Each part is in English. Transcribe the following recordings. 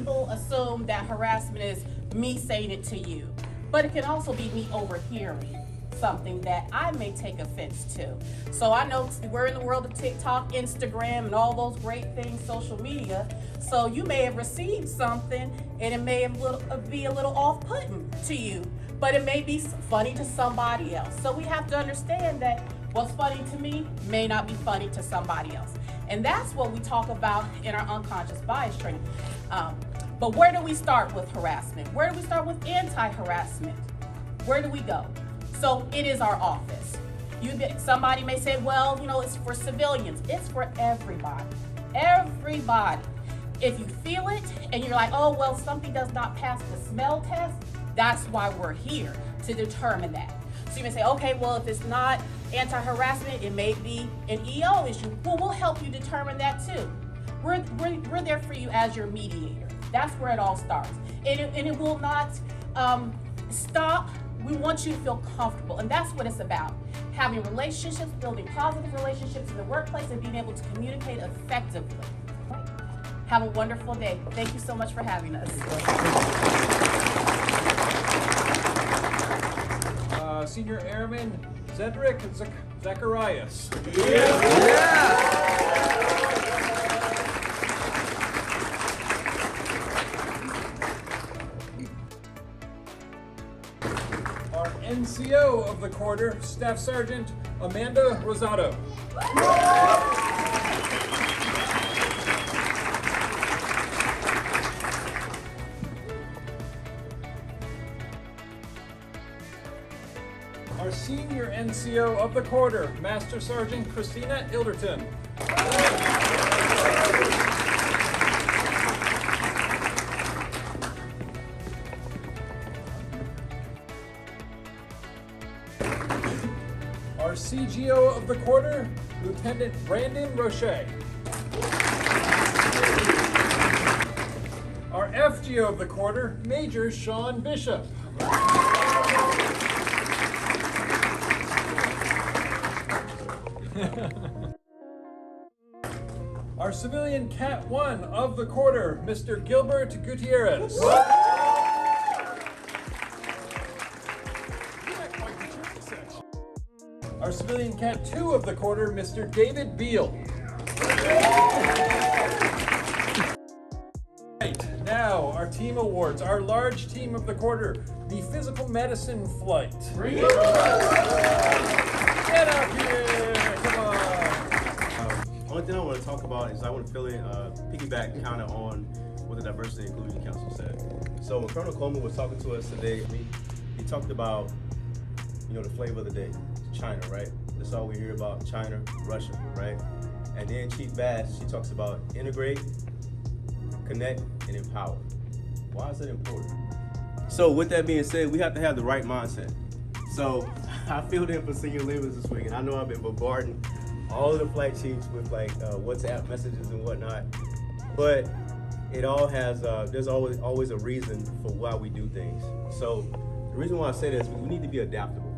people assume that harassment is me saying it to you, but it can also be me overhearing something that I may take offense to. So I know we're in the world of TikTok, Instagram, and all those great things, social media. So you may have received something and it may be a little off-putting to you, but it may be funny to somebody else. So we have to understand that what's funny to me may not be funny to somebody else. And that's what we talk about in our unconscious bias training. But where do we start with harassment? Where do we start with anti-harassment? Where do we go? So it is our office. Somebody may say, well, it's for civilians. It's for everybody. Everybody. If you feel it and you're like, oh, well, something does not pass the smell test, that's why we're here, to determine that. So you may say, okay, well, if it's not anti-harassment, it may be an EO issue. Well, we'll help you determine that too. We're there for you as your mediator. That's where it all starts. And it will not stop. We want you to feel comfortable, and that's what it's about. Having relationships, building positive relationships in the workplace, and being able to communicate effectively. Have a wonderful day. Thank you so much for having us. Senior Airman Cedric Zacharias. Our NCO of the quarter, Staff Sergeant Amanda Rosado. Our senior NCO of the quarter, Master Sergeant Christina Ilderton. Our CGO of the quarter, Lieutenant Brandon Roche. Our FGO of the quarter, Major Sean Bishop. Our civilian Cat 1 of the quarter, Mr. Gilbert Gutierrez. Our civilian Cat 2 of the quarter, Mr. David Beal. Right, now our team awards, our large team of the quarter, the physical medicine flight. Get up here, come on. Only thing I want to talk about is I want to piggyback kind of on what the Diversity and Inclusion Council said. So when Colonel Coleman was talking to us today, he talked about, the flavor of the day, China, right? That's all we hear about, China, Russia, right? And then Chief Bass, she talks about integrate, connect, and empower. Why is that important? So with that being said, we have to have the right mindset. So I filled in for senior leaders this week, and I know I've been bombarding all of the flight chiefs with WhatsApp messages and whatnot, but it all has, there's always a reason for why we do things. So the reason why I say this is we need to be adaptable.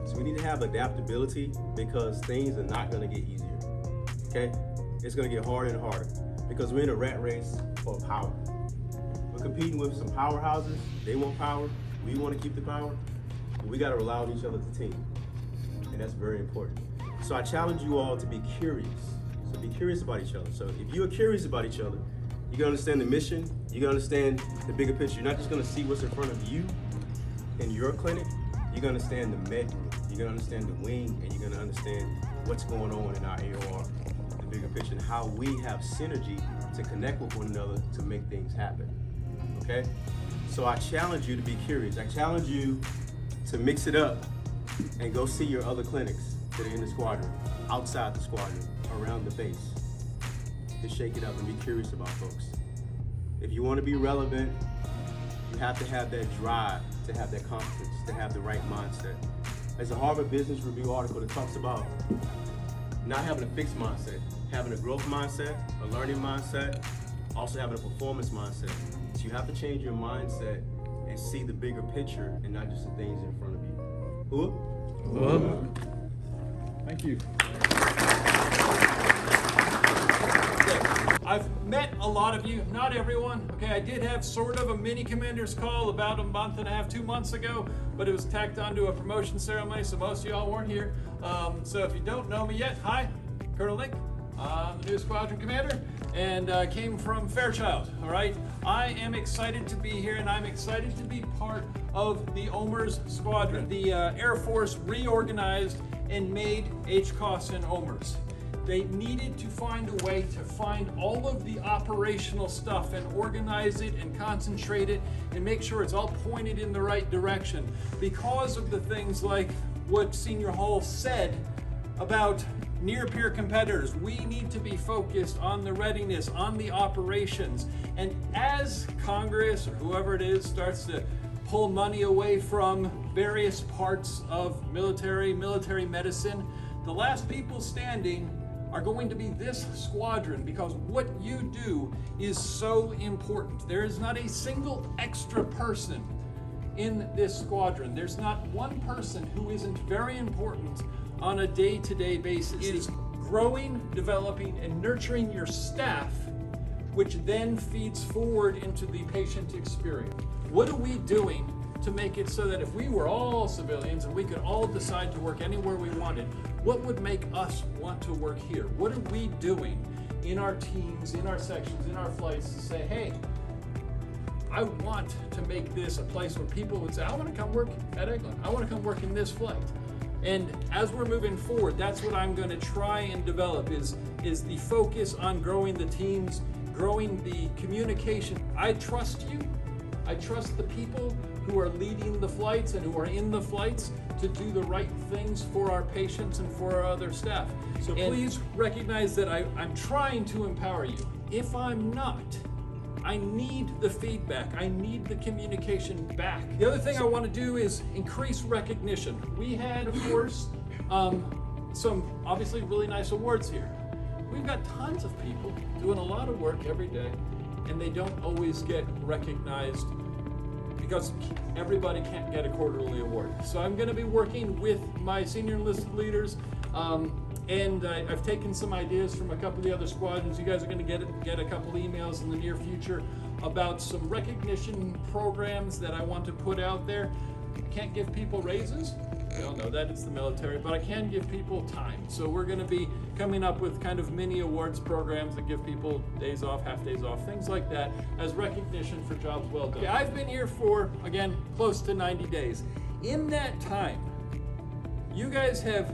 So we need to have adaptability because things are not gonna get easier, okay? It's gonna get harder and harder because we're in a rat race for power. We're competing with some powerhouses. They want power, we wanna keep the power, but we gotta rely on each other as a team, and that's very important. So I challenge you all to be curious. So be curious about each other. So if you're curious about each other, you're gonna understand the mission, you're gonna understand the bigger picture. You're not just gonna see what's in front of you in your clinic, you're gonna understand the med group, you're gonna understand the wing, and you're gonna understand what's going on in our AOR, the bigger picture, and how we have synergy to connect with one another to make things happen, okay? So I challenge you to be curious. I challenge you to mix it up and go see your other clinics that are in the squadron, outside the squadron, around the base, to shake it up and be curious about folks. If you want to be relevant, you have to have that drive, to have that confidence, to have the right mindset. There's a Harvard Business Review article that talks about not having a fixed mindset, having a growth mindset, a learning mindset, also having a performance mindset. So you have to change your mindset and see the bigger picture and not just the things in front of you. Who? Thank you. I've met a lot of you, not everyone. Okay, I did have sort of a mini commander's call about a month and a half, 2 months ago, but it was tacked onto a promotion ceremony, so most of y'all weren't here. So if you don't know me yet, hi, Colonel Linck. I'm the new squadron commander and came from Fairchild, all right? I am excited to be here and I'm excited to be part of the OMRS squadron. The Air Force reorganized and made HCOS and OMRS. They needed to find a way to find all of the operational stuff and organize it and concentrate it and make sure it's all pointed in the right direction because of the things like what Senior Hall said about near-peer competitors. We need to be focused on the readiness, on the operations. And as Congress or whoever it is starts to pull money away from various parts of military medicine, the last people standing are going to be this squadron because what you do is so important. There is not a single extra person in this squadron. There's not one person who isn't very important on a day-to-day basis. It is growing, developing, and nurturing your staff, which then feeds forward into the patient experience. What are we doing to make it so that if we were all civilians and we could all decide to work anywhere we wanted, what would make us want to work here? What are we doing in our teams, in our sections, in our flights to say, hey, I want to make this a place where people would say, I want to come work at Eglin. I want to come work in this flight. And as we're moving forward, that's what I'm going to try and develop is the focus on growing the teams, growing the communication. I trust you. I trust the people who are leading the flights and who are in the flights to do the right things for our patients and for our other staff. So please recognize that I'm trying to empower you. If I'm not, I need the feedback. I need the communication back. The other thing I want to do is increase recognition. We had, of course, some obviously really nice awards here. We've got tons of people doing a lot of work every day, and they don't always get recognized because everybody can't get a quarterly award. So I'm going to be working with my senior enlisted leaders, and I've taken some ideas from a couple of the other squadrons. You guys are going to get a couple emails in the near future about some recognition programs that I want to put out there. Can't give people raises. We all know that, it's the military, but I can give people time. So we're going to be coming up with kind of mini awards programs that give people days off, half days off, things like that as recognition for jobs well done. Okay, I've been here for, again, close to 90 days. In that time, you guys have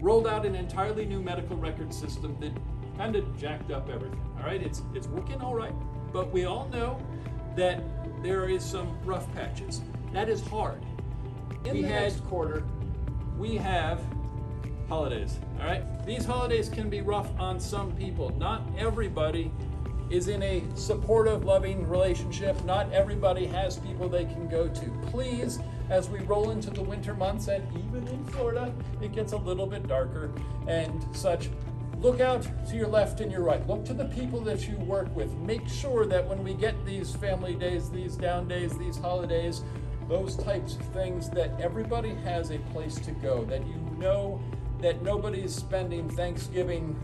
rolled out an entirely new medical record system that kind of jacked up everything, all right? It's working all right, but we all know that there is some rough patches. That is hard. In the next quarter, we have holidays, all right? These holidays can be rough on some people. Not everybody is in a supportive, loving relationship. Not everybody has people they can go to. Please, as we roll into the winter months, and even in Florida, it gets a little bit darker and such, look out to your left and your right. Look to the people that you work with. Make sure that when we get these family days, these down days, these holidays, those types of things, that everybody has a place to go, that you know that nobody's spending Thanksgiving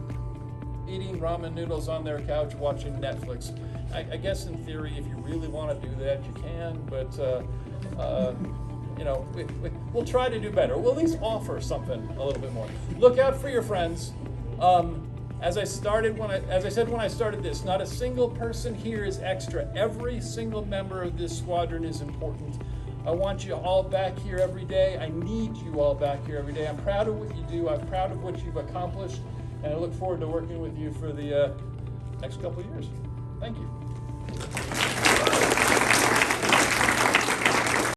eating ramen noodles on their couch watching Netflix. I guess in theory, if you really want to do that, you can, but you know, we'll try to do better. We'll at least offer something a little bit more. Look out for your friends. As I said when I started this, not a single person here is extra. Every single member of this squadron is important. I want you all back here every day. I need you all back here every day. I'm proud of what you do. I'm proud of what you've accomplished, and I look forward to working with you for the next couple of years. Thank you.